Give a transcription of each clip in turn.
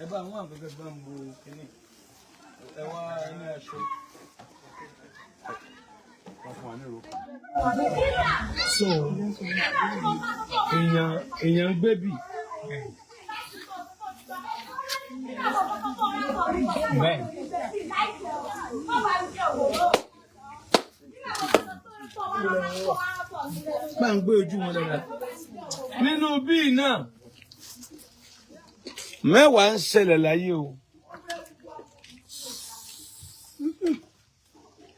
ẹ bá àwọn àgbẹ̀gbẹ̀ bá ń bo kíní ẹ wá ní aṣọ. So èèyàn gbé bì. Bẹ́ẹ̀. Bá ń gbé ojú wọn dáadáa. Nínú bíi náà, mẹ́wàá ń ṣẹlẹ̀ láyé o.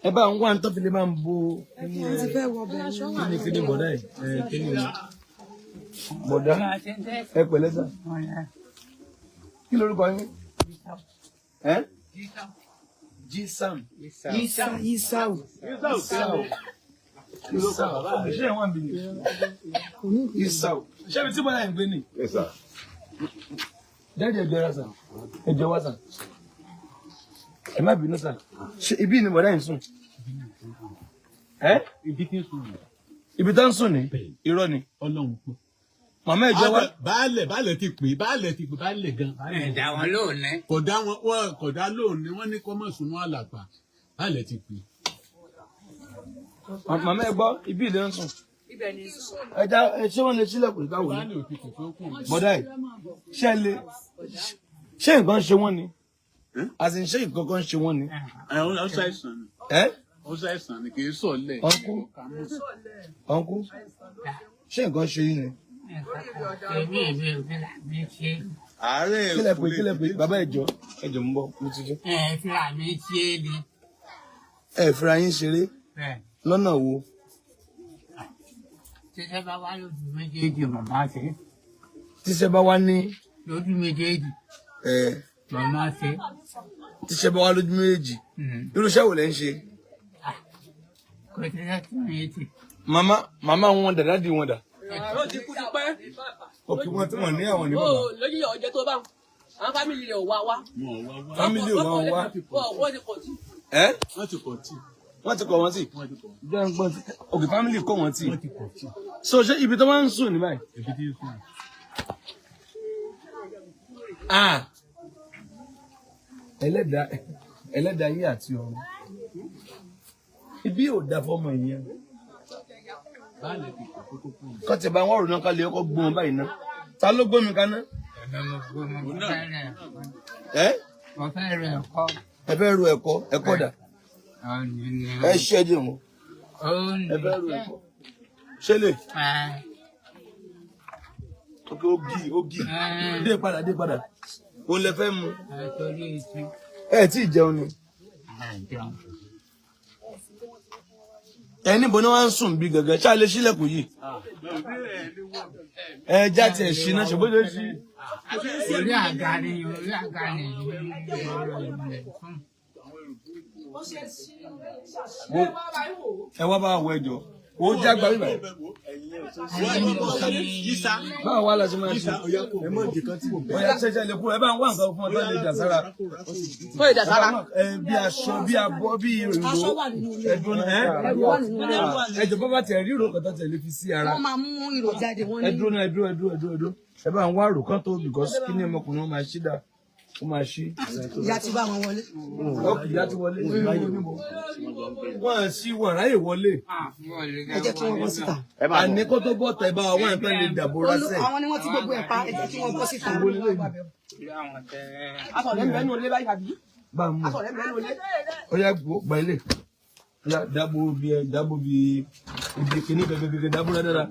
Ẹ bá ń wá ní tọ́pìlì máa ń bo kíní bọ̀dá ẹ̀ kíní bọ̀dá ẹ pẹ̀lẹ́ sà. Kí lorúkọ yín? Jísàm. Yísàù. Ṣé ẹ̀ wọ́n bí ni? Yísàù. Ṣé ibi tí bọ́lá ẹ̀ ń gbé ni? Dáàdì ẹ̀jọ̀ ra sà. Ẹ̀jọ̀ wá sà. Ẹ má bínú sà. Ṣé ibi ni bọ́lá ẹ̀ ń sùn? Ibi tá ń sùn ni? Irọ́ ni. Ọlọ́run pọ̀. Màmá ẹ̀jọ̀ wá. Baálẹ̀ ti pè baálẹ̀ gan. Ẹ̀dá wọn lóòní. Kódà lóòní wọ́n ní kọ́ mọ̀ súnmọ́ àlàpà. Baálẹ̀ ti pè. Màmá ẹ gbọ́ ibi ìlẹ̀ ń sùn. Ẹja ṣé wọ́n lè sílẹ̀kùn ìgbàwò ni? Bọ́dá ẹ̀ ṣé nǹkan ṣe wọ́n ni? Àti ṣé nǹkan kan ṣe wọ́n ni? Ó ṣàìsàn ni kì í sọ̀lẹ̀. Ọ̀nkú ṣé nǹkan ṣe yín ni? Kílẹ̀ pé bàbá ẹ̀jọ̀ ń bọ̀ mo ti dé. Fúra mi ṣe é ni. Ẹ fúra yín ṣeré lọ́nà wo? Tíṣẹ́ bá wá lójú méjèèjì màmá ṣe. Tíṣẹ́ bá wá ní. Lójú méjèèjì. Màmá ṣe. Tíṣẹ́ bá wá lójú méjèèjì. Irúṣẹ́ wo lẹ ń ṣe? Kò tíṣẹ́ tí mi ti. Màmá wọn dà dádì wọn dà. Ó ti kú ti pẹ́. Òkè wọn tí wọ́n ní àwọn ní bàbá. Lójú ìyàwó jẹ tó bá àwọn fámìlì rẹ̀ ò wá wá. Fámìlì ò wá wá. Wọ́n ti pọ̀ tí. Wọ́n ti kọ̀ tí. Wọ́n ti kọ̀ wọ́n tì. Òkè fámìlì kọ̀ wọ́n tì. So ṣé ibi tó máa ń sùn ní báyìí? Ibi tí ó sùn. Ẹlẹ́dàá yé àti ọ̀run. Ibi ò da fọ́mọ ìyẹn. Kọ́ ti bá wọn rò náà ká lè ọkọ̀ gbọ́n báyìí ná. Ta ló gbómi kaná? Mo fẹ́ rẹ̀ ẹ̀kọ́. Ẹ fẹ́ ro ẹ̀kọ́ dà. Ẹ ṣẹ́ dì wọ́n. Ẹ fẹ́ ro ẹ̀kọ́. Ṣé lè? Ó gì. Dé padà. O lè fẹ́ mu. Ẹ tí ì jẹun ni. Ẹ níbo ni wọ́n ń sùn bí gẹ́gẹ́ ṣáà lè ṣílẹ̀kùn yìí. Ẹ já tiẹ̀ ṣí náà ṣùgbọ́n lè ṣí. Orí àga ni. Ẹ wá bá wọ ẹjọ́. Ó jágbá bíbá yìí. Báwo wá láti máa ṣe? Ọ̀yà ṣẹ̀ṣẹ̀ lè kú ẹ bá ń wá nǹkan fún ọ̀tá lè dà sára. Ó lè dà sára. Bí aṣọ, bí abọ́, bí ìrìnlò. Ẹjọ́ bá bá tẹ̀ rí ìrò kan tó tẹ̀lé fi sí ara. Wọ́n máa mú ìrò jáde wọ́n ní. Ẹ dúró. Ẹ bá ń wá ìrò kan tó because kí ni ọmọkùnrin wọn máa ṣí dà. Ó máa ṣí. Ìyá ti bá wọn wọlé. Ìyá ti wọlé. Wọ́n sí wọ́n ráyè wọlé. Ẹ jẹ́ kí wọ́n bọ́ síta. Àní kó tó bọ̀ tẹ̀ bá wa wọ́n nǹkan lè dàbò rásẹ̀. Àwọn ni wọ́n ti gbogbo ẹ̀ pa, ẹ jẹ́ kí wọ́n bọ́ síta. Aṣọ̀rẹ́ ń bẹ́nu olé báyìí àbí? Bá a mú. Aṣọ̀rẹ́ ń bẹ́nu olé. Ó yá gba ilé. Ó yá dábò bí ibi kìíní gẹ́gẹ́ dábò dáadáa.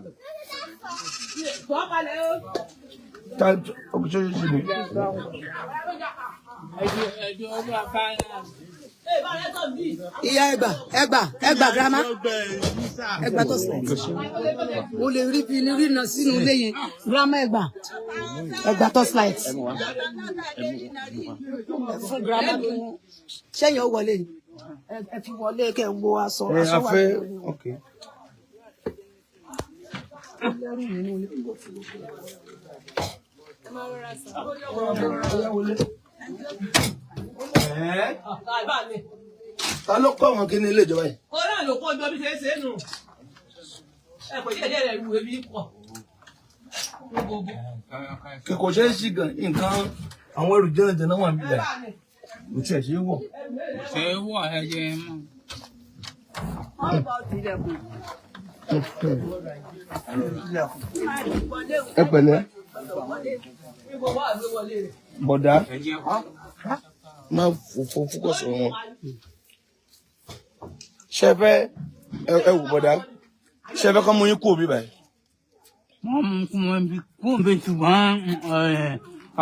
Tọ́ balẹ̀ o. Ọkùnrin ṣe ṣe mi. Ìyá ẹgbà girama. Ẹgbà tó sílẹ̀. O lè rí bí rí iná sínú ilé yẹn. Girama ẹgbà tó sílẹ̀. Fún girama kí wọ́n. Ṣẹ́yìn ó wọlé ni. Ẹ fi wọlé kẹ́ ń wo aṣọ wà nínú ilé. Ta ló kọ́ wọn kí ní ilé ìjọba yìí? Ó náà ló kọ́ ọjọ́ bí ṣe é ṣe é nù. Ẹ kò díẹ̀ rẹ̀ ìwé bí pọ̀. Kò ṣe é ṣí gan nǹkan àwọn ẹrù jẹ́nàjẹ́nà wà níbẹ̀. Kò tiẹ̀ ṣe é wọ̀. Ṣé wọ̀ ẹ̀jẹ̀ mọ́? Ẹ pẹ̀lẹ́. Bọ̀dá. Máa fòkọ̀ sọ̀rọ̀ wọn. Ṣé fẹ́ ẹ wò bọ̀dá? Ṣé fẹ́ kọ́ mú yín kú òbí báyìí? Wọ́n mú kú wọn bí kú bí ṣùgbọ́n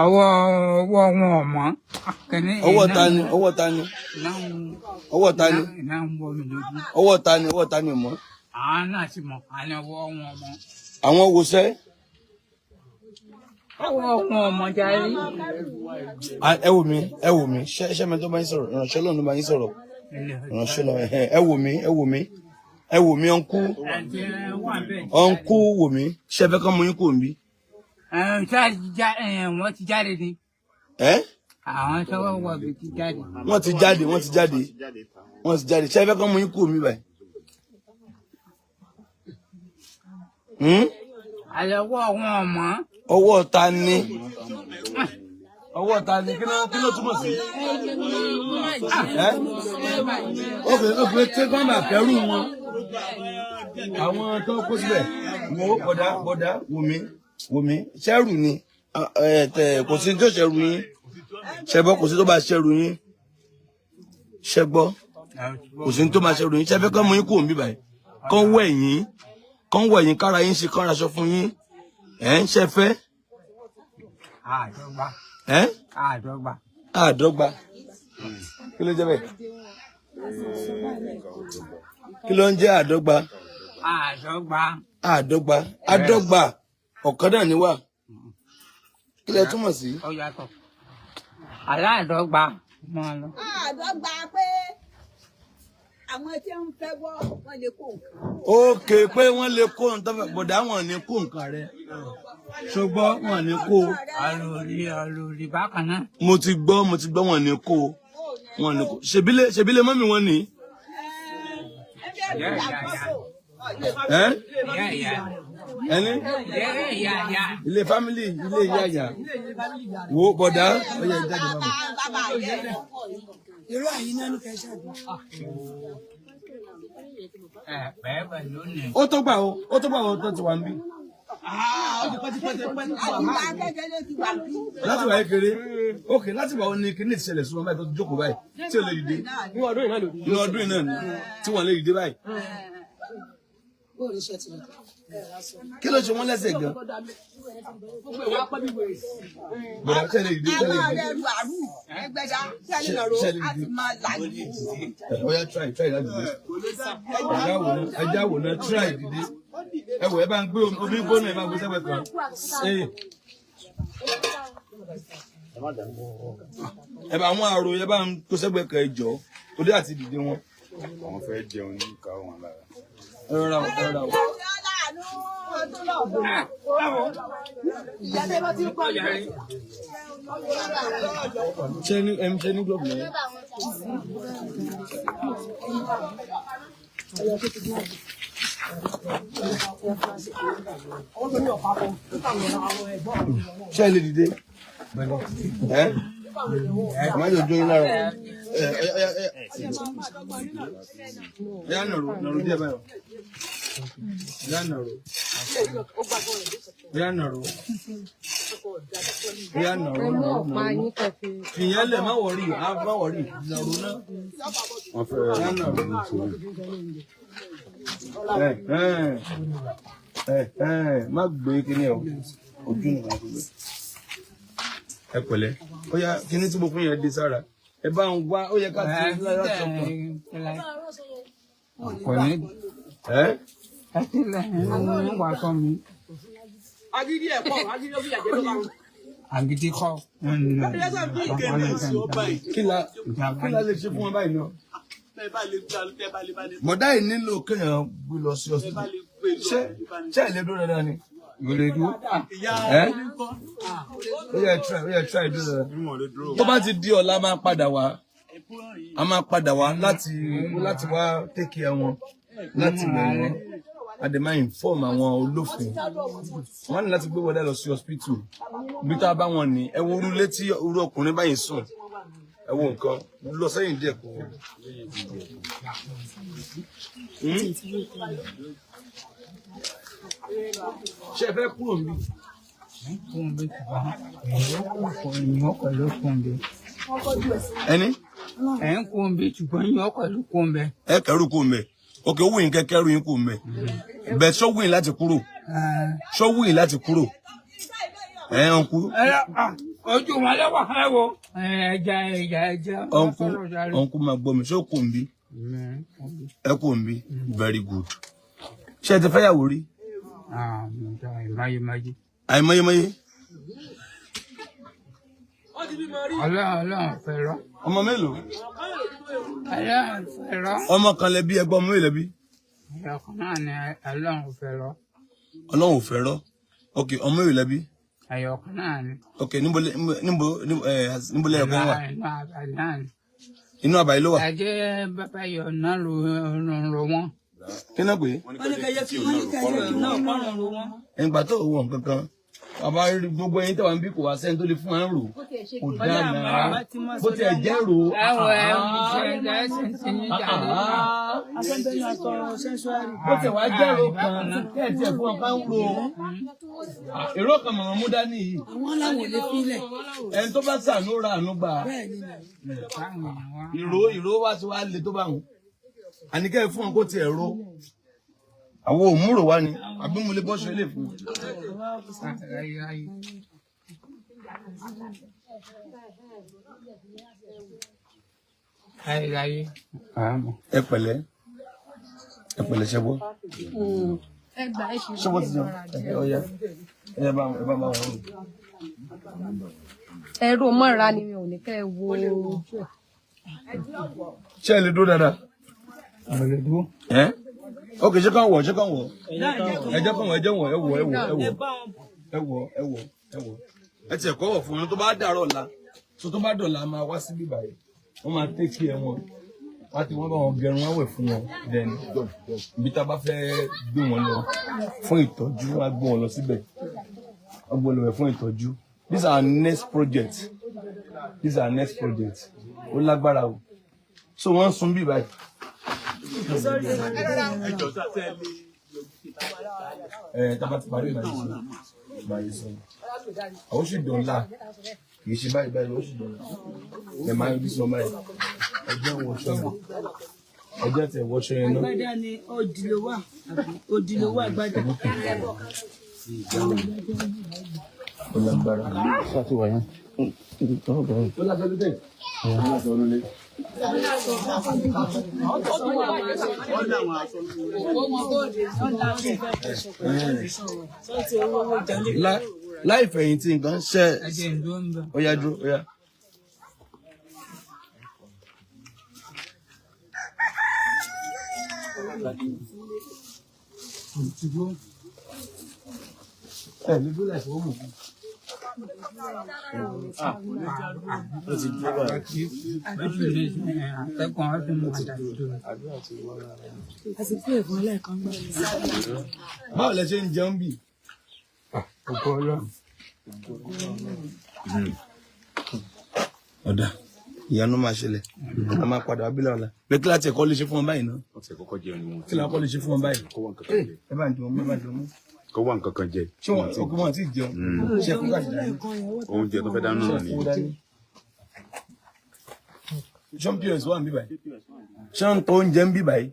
ọwọ́ wọn ọ̀mọ́. Ọwọ́ ta ni? Ọwọ́ ta ni? Ọwọ́ ta ni? Ọwọ́ ta ni? Ọwọ́ ta ni mọ́? Àwọn náà ti mọ̀, àwọn ọwọ́ wọn ọmọ. Àwọn wo sẹ́? Ọwọ́ wọn ọmọ jáde. Ẹ wò mí, ṣé mi tó bá yín sọ̀rọ̀, ìránṣẹ́ lọ́nà bá yín sọ̀rọ̀. Ìránṣẹ́ lọ́nà, ẹ wò mí, ọ̀nkú wò mí, ṣé fẹ́ kọ́ mú yín kò ń bí? Wọ́n ti jáde ni. Àwọn sọ́wọ́ wọ̀ bí ti jáde. Wọ́n ti jáde, ṣé fẹ́ kọ́ mú yín kò ń bí báyìí? Àlọ́wọ́ wọn ọmọ. Ọwọ́ ta ni? Ọwọ́ ta ni? Kí ló túmọ̀ sí? Ókè tí kọ́ máa kẹ́rù wọn. Àwọn tó kó síbẹ̀, wo bọ̀dá wò mí, ṣẹ́rù ni, kò sí tó ṣẹ́rù yín, ṣẹ́gbọ́ kò sí tó bá ṣẹ́rù yín, ṣẹ́gbọ́ kò sí tó bá ṣẹ́rù yín, ṣẹ́fẹ́ kọ́ mú yín kò ń bí báyìí, kọ́ wẹ̀ yín kára yín ṣe kọ́ra aṣọ fún yín, ṣẹ́fẹ́. Àdọ́gba. Kí ló jẹ́ bẹ́ẹ̀? Kí ló ń jẹ́ àdọ́gba? Àdọ́gba. Ọ̀kan náà ni wà. Kí lẹ túmọ̀ sí? Aláàdọ́gba. Àdọ́gba pé àwọn tí ń fẹ́ wọ́n lè kó nǹkan. Ókè pé wọ́n lè kó nǹkan fẹ́ bọ̀dá wọn ní kó nǹkan rẹ̀. Ṣùgbọ́n wọn ní kó. Àlòrí bákan náà. Mo ti gbọ́ wọn ní kó. Ṣèbílẹ̀ mọ́mí wọn ní. Ẹni? Ilé fámílì, ilé ìyá. Wo bọ̀dá, ó yẹ jáde bàbá. Irú àyín náà ní kẹsàn án. Ó tó gbà ó tó ti wà ń bí. Láti wà kékeré, ókè láti wà ó ní kí ní ìṣẹ̀lẹ̀ súnmọ́ báyìí tó ti jókòó báyìí tí ò lè dìde. Ní ọdún yìí náà ni tí wọ́n lè dìde báyìí. Kí ló ṣe wọ́n lẹ́sẹ̀ gan? Bọ̀dá tẹ́lẹ̀ ìdí tẹ́lẹ̀ ìdí. Ọya try láti dìde. Ẹja wò náà try dìde. Ẹ wò ẹ bá ń gbé omi gbóná ẹ bá ń gbé sẹ́gbẹ̀ẹ́ kan. Ẹ bá àwọn àrò ẹ bá ń kó sẹ́gbẹ̀ẹ́ kan ẹ jọ. Òde àti dìde wọn. Àwọn fẹ́ jẹun ní ìka wọn lára. Ẹ rọra o. Ṣé ní glove náà? Ṣé ẹ lè dìde? Má jò jóyin lára. Ẹ̀yà nàró díẹ̀ báyọ̀. Ìyẹn lè má wọ̀rí, nàró náà. Má gbé kíní ẹ̀ ojú nìkan gbé. Ẹ pẹ̀lẹ́, ó yá kíní tí mo fún yẹn dé sára. Ẹ bá ń wá, ó yẹ ká ti lára sọ̀kan. Agídí kọ́. Kí la lè ṣe fún wọn báyìí náà? Bọ̀dá yìí nílò kéèyàn gbé lọ sí ọ̀sán. Ṣé ẹ̀ lè dúró dáadáa ni? Ìwòlè dúró. Ó yẹ try dúró dáadáa. Tó bá ti di ọ̀la a máa padà wá láti wá take care wọn láti wẹ̀ wọn. àdèmá inform àwọn olófin wọ́n ní láti gbé wọlé lọ sí hospital bí tá a bá wọn ní ẹ wo orú létí orú ọkùnrin báyìí sùn ẹ wo nǹkan lọ sẹ́yìn díẹ̀ kó. ṣé ẹ fẹ́ kúrò níbí. ẹni. ẹ ń kó ń bẹ ṣùgbọ́n yín ọkọ̀ ló kó ń bẹ. ẹ kẹrù kó ń bẹ òkè owó yín kẹkẹrù yín kó ń bẹ bẹ ṣọwọ́ yín láti kúrò ṣọwọ́ yín láti kúrò ẹ ọ̀nkú. ojú wọn lọ́wọ́ ẹ wo ẹja. ọ̀nkú máa gbọ́ mi ṣé ó kò ń bí ẹ kò ń bí very good ṣé ẹ ti fẹ́ yàwó rí. àìmọye. Ọlọ́run fẹ́ rọ. ọmọ mélòó. Ọlọ́run fẹ́ rọ. ọmọ kan lẹbi ẹgbọn ọmọ mélòó bí. ẹ̀kọ́ náà ni Ọlọ́run fẹ́ rọ. Ọlọ́run fẹ́ rọ ok ọmọ mélòó lẹbi. ẹ̀yọ̀kan náà ni. ok níbo lẹ ẹ̀kọ́ wà. inú àbàlí náà ni. inú àbàlí ló wà. ẹ̀jẹ̀ bàbá yọ̀ náà ro wọn. kí náà pé. wọ́n ní kẹyẹ kí náà kọ́ràn ro wọn. ẹ̀ǹgbà tó wọ̀ nǹkan kan bàbá gbogbo ẹyin tẹwàá ń bí kò wá sẹ́ni tó lè fún wa ń rò kò dáná bó tiẹ̀ jẹ́ rò. bó tiẹ̀ wá jẹ́ rò kan kẹ́ẹ̀tì ẹ̀ fún ọ̀ká ń rò èrò kan mọ̀mọ́ mú dání yìí. àwọn làwọn ò lè filẹ̀. ẹni tó bá sànú ra àánú gbà ìró wá sí wa lè tó bá wọn àníkẹ́ fún ọ kó tiẹ̀ rò àwọn òmùrò wa ni àbí mo lè bọ́ṣọ ilé fún un. ẹ pẹ̀lẹ́ ṣẹbọ. ṣẹbọ ti jẹun ọya ẹ bá wọn rò. ẹrù mọ́ra ni mi ò ní kẹ́ ẹ wo. ṣé ẹ lè dúró dáadáa. Ok, ṣé kàn wọ̀ ẹ jẹ́ kàn wọ̀ ẹ tiẹ̀ kọ́ wọ̀ fún wọn tó bá dàrọ̀ ọ̀la tó bá dọ̀la máa wá síbí báyìí wọ́n máa tẹ́kì ẹ wọn láti wọ́n bá wọn gẹrun wá wẹ̀ fún wọn then ibi tá a bá fẹ́ gbé wọn lọ fún ìtọ́jú wọ́n á gbé wọn lọ síbẹ̀ wọ́n gbé wọn lọ wẹ̀ fún ìtọ́jú this is our next project ó lágbára o so wọ́n ń sun bí báyìí. Tábà ti parí báyìí sọ àwọn oṣù dọ̀la kì í ṣe báyìí oṣù dọ̀la ẹ máa ń bí sọ báyìí ẹjẹ wọṣọ yẹn ẹjẹ tẹ wọṣọ yẹn náà. Agbada ni òdìlówó agbada. ó lágbára. Sọ́ọ̀tì wà yẹn. ó lágbára dé. láì fẹ̀yìntì nǹkan ṣe ó yá dúró ó yá. ẹ ní dúró láì fọwọ́ mọ̀ fún. Báwo lẹ ṣe ń jẹun bì? Ọ̀dà ìyanu máa ṣẹlẹ̀ a máa padà abílẹ̀ ọ̀la bẹ́ẹ̀ kí láti ẹ̀kọ́ lè ṣe fún wọn báyìí náà kí láti ẹ̀kọ́ lè ṣe fún wọn báyìí ẹ bá ń dùn ọmọ ẹ bá ń dùn ọmọ. Kó wá nǹkan kan jẹ. Ṣé wọn ti jẹun? Ṣé kó kàṣì dání? Oúnjẹ tó fẹ́ dáná náà ni. Ṣé ń pọ́s wà ń bí báyìí? Ṣé ń tó oúnjẹ ń bí báyìí?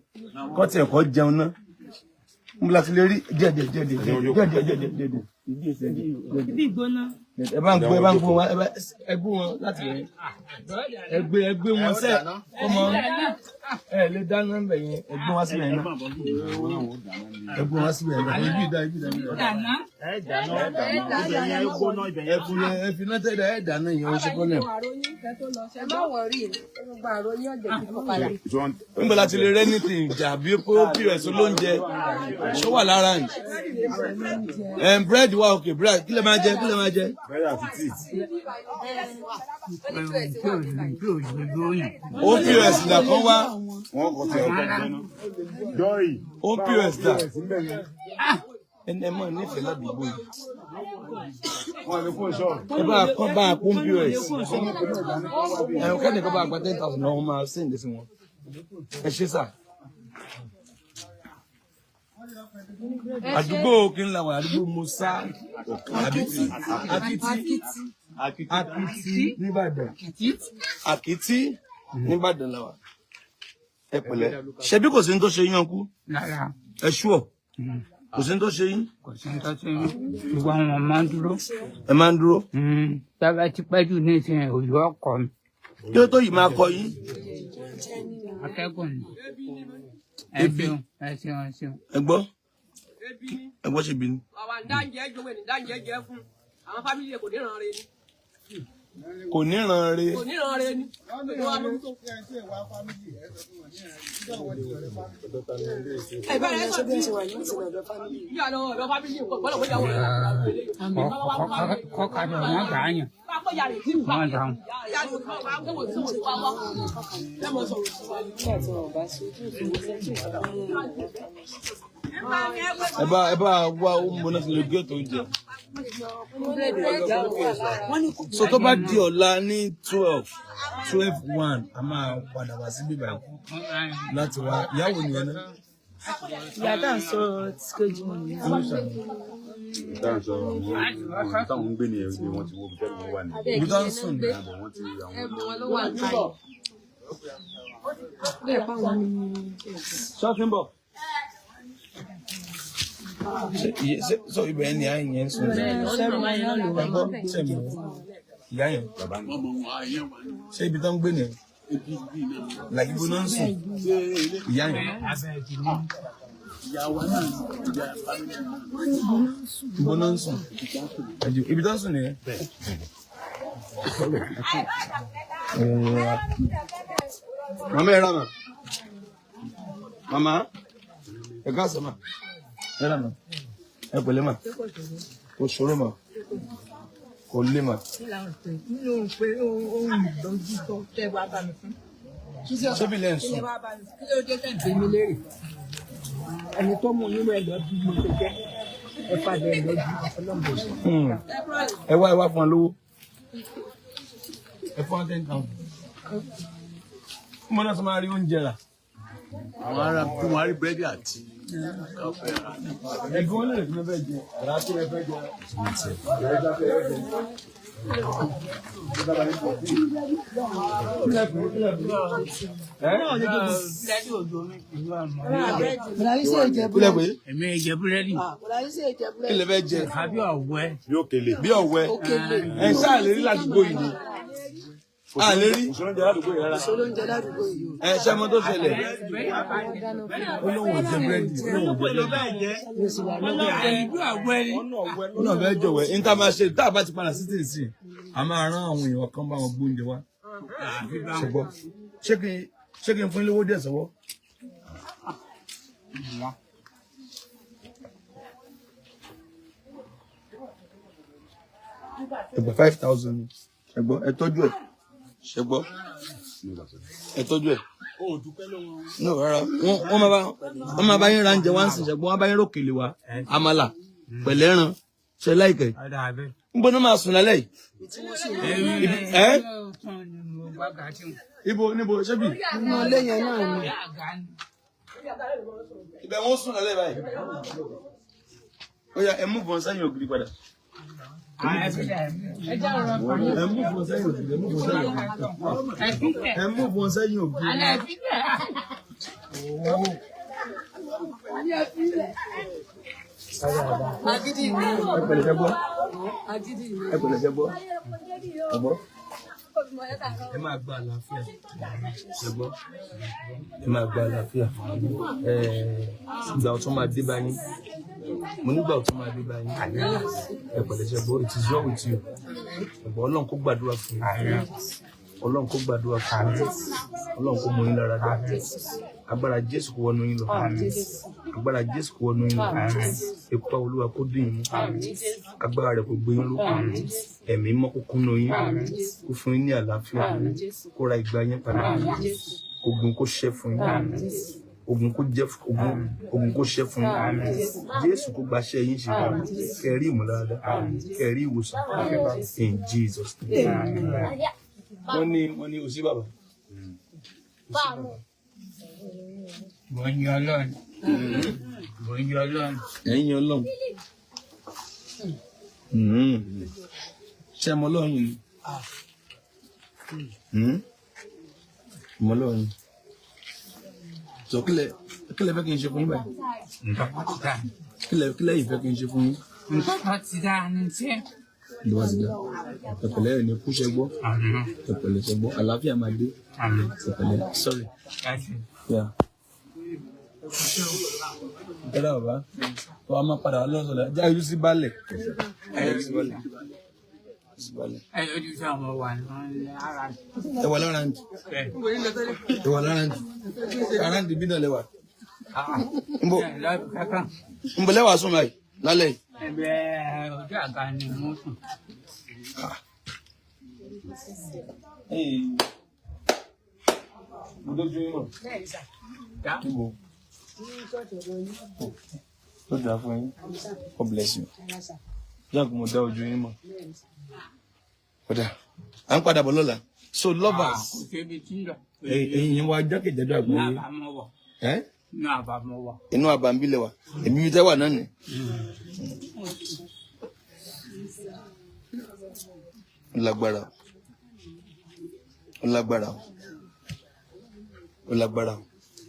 Kọ́ tí ẹ̀kọ́ jẹun náà. Mo la fi lè rí díẹ̀. Ibi ìgbóná. Ẹ bá ń gbé wọn ẹ gbé wọn láti rẹ̀. Ẹ gbé wọn sẹ́ ọmọ ẹ lè dáná ń bẹ̀ yẹn ẹ gbé wọn síbẹ̀ náà. Ẹ gbé wọn síbẹ̀ náà. Ibi ìdá. Ẹ dáná ibẹ̀ yẹn gbóná ibẹ̀ yẹn. Ẹ fi náà tẹ́lẹ̀ ẹ dáná yẹn ó ṣe kọ́lẹ̀. ẹ má wọrí gbogbo àròyìn ọ̀jẹ̀ tí kò padà. Níbo la ti lè rẹ́ ní ti ìjà bí pọ́s olóúnjẹ ṣó wà lára yìí. Búrẹ́dì wà òkè búrẹ́dì kí lè máa jẹ. OPS là kan wá. Wọ́n kò tẹ̀ ọ̀gá ìjẹ́nu. Joy. OPS dà. Ẹnẹ mọ̀ nífẹ̀ẹ́ ládùúgbò yìí. Wọ́n lè fún ìṣọ́. Ẹ bá kọ́ bá a kún POS. Ẹ̀rọ kẹ́ni kọ́ bá a gba 10,000 náà wọ́n máa sẹ́ǹdẹ̀ sí wọn. Ẹ ṣe sà. Àdúgbò kí n la wà àdúgbò Musa Akiti nìbàdàn. Akiti nìbàdàn la wà. Ẹ pẹ̀lẹ́. Ṣebí kò sí ní tó ṣe yín ọkú? Ẹ ṣúọ̀. Kò sí ní tó ṣe yín? Kò sí ní tó ṣe yín. Ṣùgbọ́n àwọn máa ń dúró. Ẹ máa ń dúró? Tábà ti pẹ́ jù ní ìsìn òjò ọkọ̀ mi. Kí ló tó yìí máa kọ yín? Akẹ́kọ̀ọ́ ni. Ẹ ṣeun. Ẹ gbọ́? Ẹ gbọ́ ṣe bí ni? Àwọn dáńjẹ́ jọ̀wọ́ ní dáńjẹ́ jẹ́ fún àwọn fámìlì kò ní ràn re ni. Kò ní ràn re. Kò ní ràn re ni. Ìbẹ̀rẹ̀ sọ bí ìyá lọ ọ̀dọ̀ fámìlì kò gbọ́dọ̀ bóyá wọ̀ Kọ́kadà wọn gbà á yàn. Wọ́n dà wọn. Ẹ bá wá ohun náà sí lè gé ètò oúnjẹ. So tó bá di ọ̀la ní 12:1 a máa padà wá sí bíbá láti wá ìyàwó nìyẹn náà. Ìyá tá à ń sọ kejì wọn ni. Táwọn sọ àwọn táwọn ń gbé ní ẹ̀rí wọn ti wo bí tẹ́lẹ̀ wọn wà ní. Ibi tó ń sùn ní. Wọ́n ti àwọn Ṣọ́ọ̀tì ń bọ̀. So ibẹ̀ ni àyìn yẹn ń sùn. Ìyá yẹn. Ṣé ibi tó ń gbé nìyẹn? Làgìbò náà ń sùn. Ìyá yẹn. Ibo náà ń sùn. Ibi tó ń sùn nìyẹn. Mama ẹ ra ma. Mama ẹ ká sọ ma. Ẹ ra ma. Ẹ pẹ̀lẹ́ ma. Kò ṣòro ma. Kò lé ma. Ṣé bí lẹ́ ń sùn? Ẹni tó mú nínú ẹ̀dọ́ bí mo ṣe jẹ́ ẹ padà ẹ̀ lọ́jú ọlọ́mọdé. Ẹ wá fún ọ lówó. Ẹ fún ọ 10,000. Mo náà tún máa rí oúnjẹ rà. Àwọn ará fún wa rí búrẹ́dì àti káfẹ́ rà. Ẹ̀gbọ́n wọn lè fi mẹ́fẹ́ jẹ. Àrà tí ẹ fẹ́ jẹ. Èmi ìjẹ búrẹ́dì. Kí lè fẹ́ jẹ? Àbí ọ̀wẹ́. Bí ọ̀wẹ́. Ẹ ṣáà lè rí ládùúgbò yìí ni. A lè rí. Ẹ ṣe ọmọ tó ṣẹlẹ̀. Olóhùn jẹ búrẹ́dì. Ó náà fẹ́ jọ̀wẹ́. Ní tá a máa ṣe tá a bá ti padà sí tèsí, a máa rán àwọn èèyàn kan bá wọn gbóúnjẹ wá. Ṣùgbọ́n ṣé kí n fún lówó díẹ̀ sọ́wọ́? Ẹgbẹ́ 5,000. Ẹgbọ́ ẹ tọ́jú ẹ̀. Ṣẹgbọ́ ẹ tọ́jú ẹ̀. No rárá wọ́n máa bá yín ra oúnjẹ wá ń sìn ṣẹgbọ́n wọ́n bá yín rókèlè wá àmàlà pẹ̀lẹ́ ẹran ṣe láìkẹ́. Ń bọ́ ní máa sùn lálẹ́ yìí. Ibo níbo ṣébì. Inú ilé yẹn náà ni. Ibẹ̀ wọ́n sùn lálẹ́ báyìí. Ó yá ẹ mú bọ́n sẹ́yìn ògiri padà. Ẹ mú bọ́n sẹ́yìn ògiri. Ẹ mú bọ́n sẹ́yìn ògiri. Agídí ìlú. Ẹ pẹ̀lẹ́ fẹ́ gbọ́. Agídí ìlú. Ẹ pẹ̀lẹ́ fẹ́ gbọ́. Ẹ gbọ́. Ẹ máa gba àlàáfíà. Ẹ gbọ́. Ẹ máa gba àlàáfíà. Ìgbà ọ̀tún máa dé bá yín. Mo nígbà ọ̀tún máa dé bá yín. Ẹ pẹ̀lẹ́ fẹ́ gbọ́. It is well with you. Ẹ̀gbọ́n Ọlọ́run kó gbàdúrà fún yín. Ọlọ́run kó gbàdúrà fún yín. Ọlọ́run kó mú yín lára dá. Agbára Jésù kó wọnú yín lọ. Agbára Jésù kó wọnú yín lọ. Ipa Olúwa kó dín yín mú. Agbára rẹ̀ kó gbé yín ró. Ẹ̀mí mọ́ kó kúnnú yín. Kó fún yín ní àlàáfíà. Kó ra ìgbà yín padà. Ogun kó ṣẹ́ fún yín. Ogun kó ṣẹ́ fún yín. Jésù kó gbaṣẹ́ yín ṣe. Kẹ́rí ìmúláradá. Kẹ́rí ìwòsàn. In Jesus name. Wọ́n ní òsì bàbá. Bọ̀nyí Ọlọ́run. Bọ̀nyí Ọlọ́run. Ẹ̀yin Ọlọ́run. Ṣé ọmọ Ọlọ́run ni? Ọmọ Ọlọ́run ni. So kílẹ̀ fẹ́ kí n ṣe fún yín báyìí? Nǹkan kan ti dá. Kílẹ̀ yìí fẹ́ kí n ṣe fún yín? Nǹkan kan ti dá ní tí. Ló wá sí dá. Ẹ̀pẹ̀lẹ́ rẹ̀ ni kú ṣe gbọ́. Ẹ̀pẹ̀lẹ́ ṣe gbọ́. Àlàáfíà máa dé. Ẹ̀pẹ̀lẹ́. Sorry. Yeah. Ẹ̀rọ bàbá. Tó a máa padà wá lọ́sọ̀lá. Já ojú sí balẹ̀. Ẹ ojú sí àwọn wà ní ara. Ẹ wà lára ǹdí. Ẹ wà lára ǹdí. Ara ǹdí bí náà lẹ́wà. Nbọ lẹ́wà sùn báyìí lálẹ́ yìí. Ẹgbẹ́ ojú àga ni mo sùn. Mo dójú yín mọ̀. Kíbo. Tó dáa fún yín. God bless you. Yàgò mo dá ojú yín mọ̀. Kódà, à ń padà bọ̀ lọ́la. So lovers. Ẹ̀yin yẹn wá jákèjádò àgbáyé. Inú àbámbílẹ̀ wa. Èmi mi tẹ́ wà náà ni. Ó lágbára.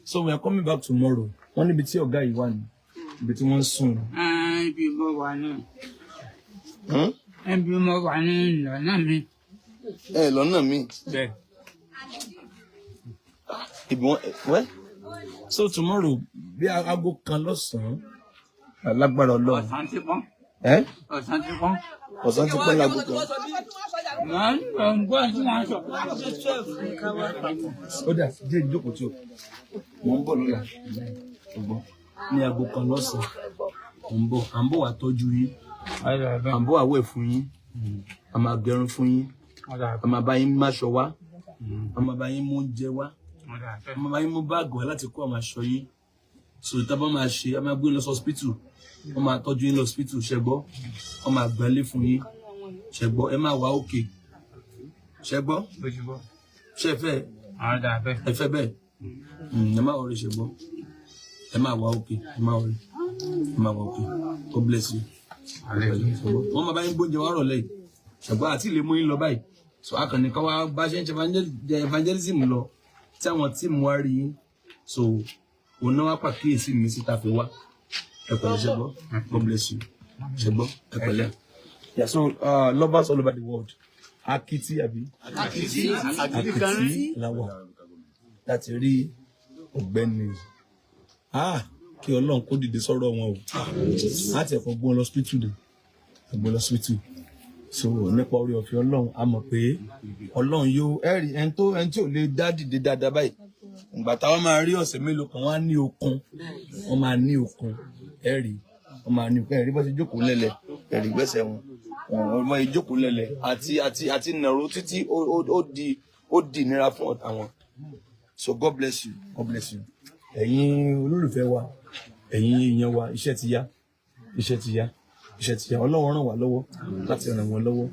So we are coming back tomorrow. Wọ́n níbi tí ọ̀gá yìí wà ní. Ibi tí wọ́n sùn. Ibi mo wà ní. Ibi mo wà ní lọ́nà mi. Lọ́nà mi. Bẹ́ẹ̀. Ibi wọn well. So tomorrow bí aago kan lọ́sàn-án lágbára Ọlọ́run. Ọ̀sán ti pọ́n. Ọ̀sán ti pọ́n. Ọ̀sán ti pọ́n láago kan. Wọ́n gbọ́ tí wọ́n sọ. Ó dà jẹ́ ìjókòó tí o. Mo ń bọ̀ lọ́la. Ní aago kan lọ́sàn-án. À ń bọ̀ wá tọ́jú yín. À ń bọ̀ wá wẹ̀ fún yín. A máa gẹrun fún yín. A máa bá yín máṣọ wá. A máa bá yín mú oúnjẹ wá. A máa bá yín mú báàgì wá láti kó àwọn aṣọ yín. So ìta bá máa ṣe, a máa gbé yín lọ sí hospital. Wọ́n máa tọ́jú yín lọ hospital ṣẹ́gbọ́. Wọ́n máa gbálé fún yín. Ṣẹ́gbọ́ ẹ máa wá òkè. Ṣẹ́gbọ́. Ṣé ẹ fẹ́? Ẹ fẹ́ bẹ́ẹ̀. Ẹ máa wọrí ṣẹ́gbọ́. Ẹ máa wá òkè. Ẹ máa wọrí. Ẹ máa wá òkè. God bless you. Wọ́n máa bá yín gbóúnjẹ wá rọ̀ lẹ́yìn. Ṣẹ́gbọ́ àti ilé mú yín lọ báyìí. So akànnì kan wá bá ṣe ń ṣe evangelism lọ tí àwọn tíìmù wá rí yín. So òun náà wá pàkíyèsí mi síta fi wá. Ẹ pẹ̀lẹ́ ṣẹ́gbọ́. God bless you. Ṣẹ́gbọ́. Ẹ pẹ̀lẹ́. Yeah, so lovers all over the world. Akiti àbí? Akiti làwà láti rí ọ̀gbẹ́ni. Kí Ọlọ́run kó dìde sọ̀rọ̀ wọn o. Láti ẹ̀kọ́ gbọ́n lọ hospital dé. Gbọ́n lọ hospital. So nípa orí ọ̀fẹ́ Ọlọ́run a mọ̀ pé Ọlọ́run yóò ẹ̀rí ẹni tí ò lè dá dìde dáadáa báyìí. Ìgbà táwọn máa rí ọ̀sẹ̀ mélòó kan wọ́n á ní okun. Wọ́n máa ní okun ẹ̀rí. Wọ́n máa ní okun ẹ̀rí bó ti jókòó lẹ́lẹ̀ ẹ̀rí gbẹ́sẹ̀ wọn. Ọmọ ìjókòó lẹ́lẹ̀ àti nàró títí ó di ìnira fún ọ̀tá wọn. So God bless you. God bless you. Ẹ̀yin olólùfẹ́ wa, ẹ̀yin èèyàn wa, iṣẹ́ ti yá. Ọlọ́run ràn wá lọ́wọ́ láti ràn wọ́n lọ́wọ́.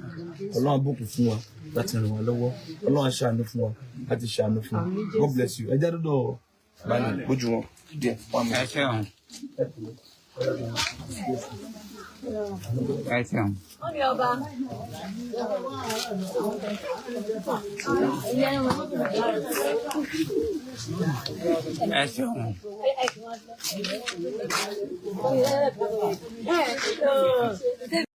Ọlọ́run bùkún fún wa láti ràn wọ́n lọ́wọ́. Ọlọ́run aṣàánú fún wa láti ṣàánú fún wa. God bless you. Ẹ jẹ́ dọ́dọ̀ balẹ̀ bójú wọn díẹ̀ wọ́n mi. Ẹ ṣeun. Ẹ ṣeun. Ẹ ṣeun.